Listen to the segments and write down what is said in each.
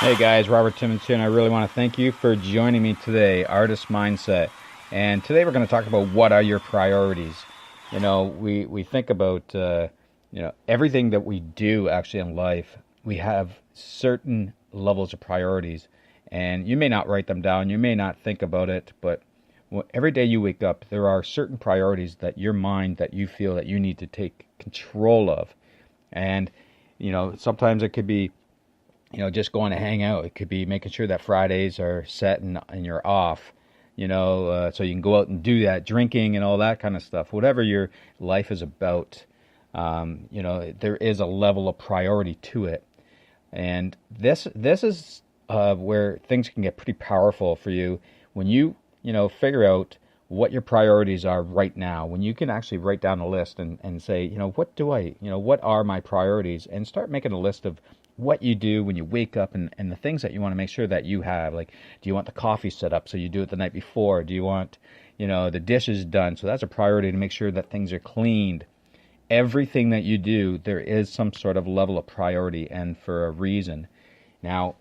Hey guys, Robert Timmons here, and I really want to thank you for joining me today, Artist Mindset. And today we're going to talk about what are your priorities. We think about everything that we do actually in life. We have certain levels of priorities, and you may not write them down, you may not think about it, but every day you wake up, there are certain priorities that your mind that you feel that you need to take control of. And sometimes it could be just going to hang out. It could be making sure that Fridays are set and you're off, so you can go out and do that, drinking and all that kind of stuff. Whatever your life is about, there is a level of priority to it. And this is where things can get pretty powerful for you when figure out what your priorities are right now. When you can actually write down a list and say, what are my priorities, and start making a list of what you do when you wake up and the things that you want to make sure that you have. Like, do you want the coffee set up so you do it the night before? Do you want, the dishes done? So that's a priority, to make sure that things are cleaned. Everything that you do, there is some sort of level of priority, and for a reason. Now,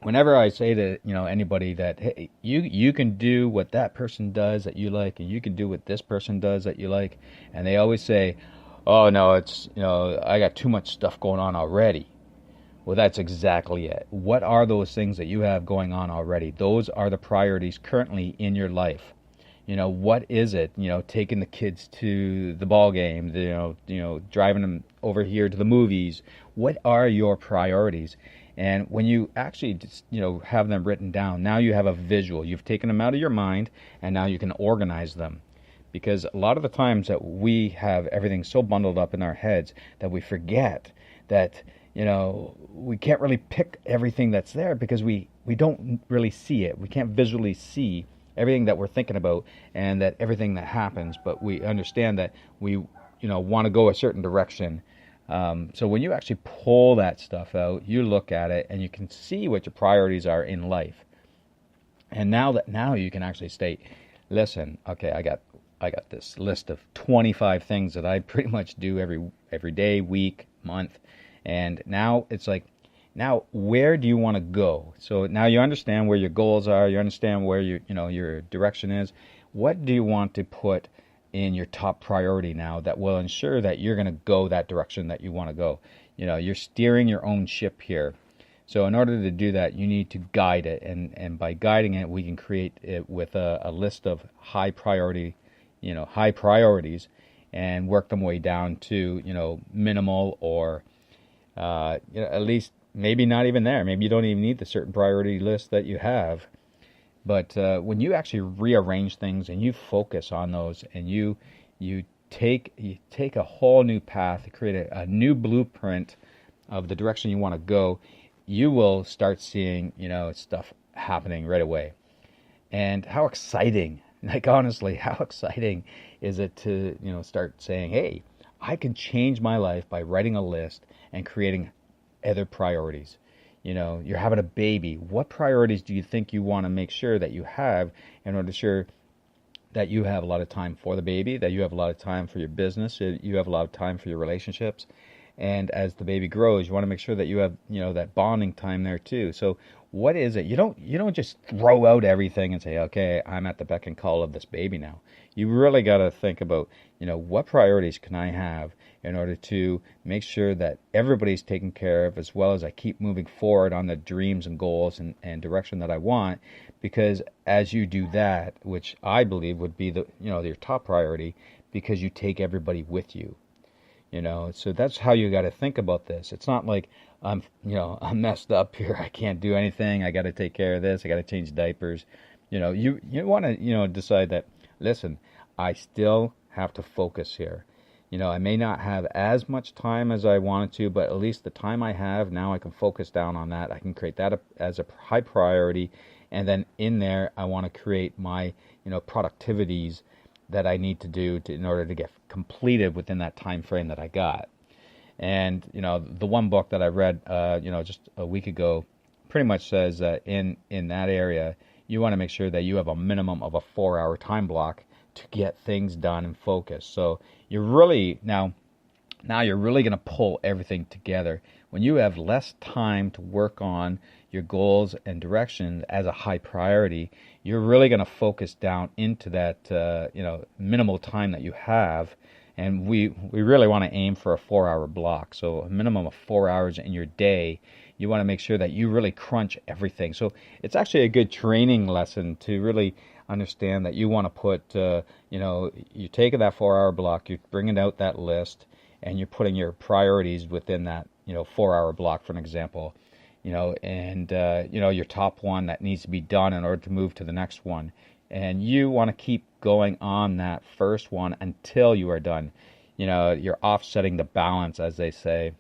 whenever I say to anybody that, hey, you can do what that person does that you like, and you can do what this person does that you like, and they always say, oh no, it's I got too much stuff going on already. Well, that's exactly it. What are those things that you have going on already? Those are the priorities currently in your life. What is it? Taking the kids to the ball game, driving them over here to the movies. What are your priorities? And when you actually just, have them written down, now you have a visual. You've taken them out of your mind, and now you can organize them. Because a lot of the times that we have everything so bundled up in our heads that we forget that we can't really pick everything that's there, because we don't really see it. We can't visually see everything that we're thinking about and that everything that happens, but we understand that we want to go a certain direction. So when you actually pull that stuff out, you look at it and you can see what your priorities are in life. And now you can actually state, listen, okay, I got this list of 25 things that I pretty much do every day, week, month. And now it's like, now where do you want to go? So now you understand where your goals are, you understand where your direction is. What do you want to put in your top priority now that will ensure that you're going to go that direction that you want to go? You're steering your own ship here. So in order to do that, you need to guide it, and by guiding it, we can create it with a list of high priorities, and work them way down to minimal, or at least maybe not even there. Maybe you don't even need the certain priority list that you have. But when you actually rearrange things and you focus on those, and you take a whole new path, create a new blueprint of the direction you want to go, you will start seeing stuff happening right away. And how exciting! Like, honestly, how exciting is it to start saying, hey, I can change my life by writing a list and creating other priorities. You're having a baby. What priorities do you think you want to make sure that you have in order to ensure that you have a lot of time for the baby, that you have a lot of time for your business, you have a lot of time for your relationships? And as the baby grows, you want to make sure that you have that bonding time there too. So what is it? You don't just throw out everything and say, okay, I'm at the beck and call of this baby now. You really got to think about what priorities can I have in order to make sure that everybody's taken care of, as well as I keep moving forward on the dreams and goals and direction that I want. Because as you do that, which I believe would be your top priority, because you take everybody with you. So that's how you got to think about this. It's not like I'm messed up here. I can't do anything. I got to take care of this. I got to change diapers. You want to decide that, listen, I still have to focus here. I may not have as much time as I wanted to, but at least the time I have now, I can focus down on that. I can create that as a high priority, and then in there, I want to create my productivities that I need to do in order to get completed within that time frame that I got. And the one book that I read just a week ago pretty much says that in that area, you want to make sure that you have a minimum of a 4-hour time block to get things done and focus. So you're really now you're really going to pull everything together when you have less time to work on your goals and direction as a high priority, you're really going to focus down into that minimal time that you have. And we really want to aim for a 4-hour block, so a minimum of 4 hours in your day. You want to make sure that you really crunch everything. So it's actually a good training lesson to really understand that you want to put, you're taking that 4-hour block, you're bringing out that list, and you're putting your priorities within that, 4-hour block, for an example, and your top one that needs to be done in order to move to the next one. And you want to keep going on that first one until you are done. You're offsetting the balance, as they say,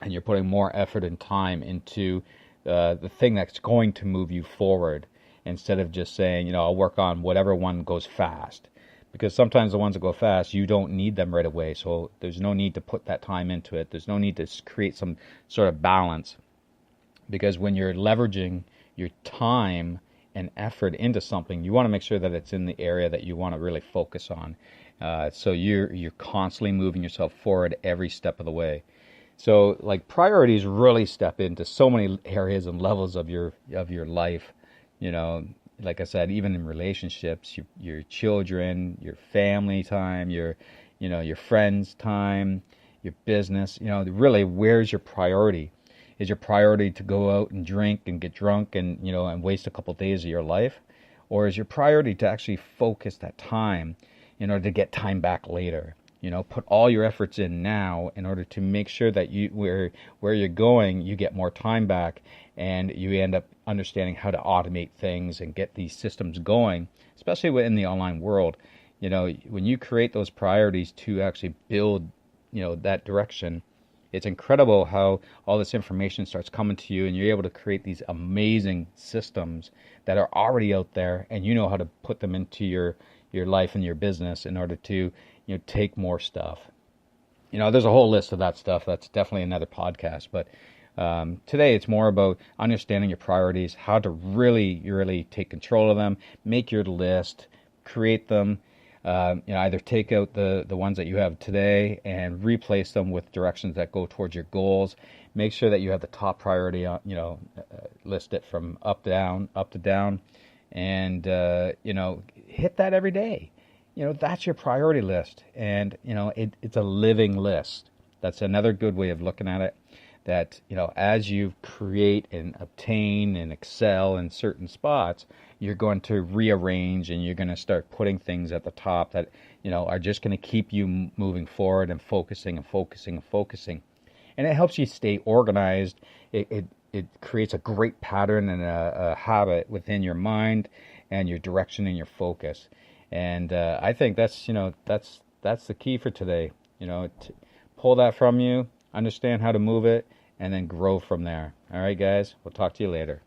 and you're putting more effort and time into the thing that's going to move you forward, instead of just saying, I'll work on whatever one goes fast. Because sometimes the ones that go fast, you don't need them right away. So there's no need to put that time into it. There's no need to create some sort of balance. Because when you're leveraging your time and effort into something, you want to make sure that it's in the area that you want to really focus on. So you're constantly moving yourself forward every step of the way. So like priorities really step into so many areas and levels of your life. Like I said, even in relationships, your children, your family time, your friends' time, your business. Really, where's your priority? Is your priority to go out and drink and get drunk and and waste a couple of days of your life? Or is your priority to actually focus that time in order to get time back later? Put all your efforts in now in order to make sure that where you're going, you get more time back, and you end up understanding how to automate things and get these systems going, especially within the online world. When you create those priorities to actually build, that direction, it's incredible how all this information starts coming to you, and you're able to create these amazing systems that are already out there, and you know how to put them into your life and your business in order to take more stuff. There's a whole list of that stuff. That's definitely another podcast. But today it's more about understanding your priorities, how to really take control of them, make your list, create them. Either take out the ones that you have today and replace them with directions that go towards your goals. Make sure that you have the top priority, list it from up to down, and hit that every day. That's your priority list, and it's a living list. That's another good way of looking at it. That as you create and obtain and excel in certain spots, you're going to rearrange, and you're going to start putting things at the top that are just going to keep you moving forward and focusing and focusing and focusing. And it helps you stay organized. It creates a great pattern and a habit within your mind and your direction and your focus. And I think that's the key for today. Pull that from you, understand how to move it, and then grow from there. All right, guys, we'll talk to you later.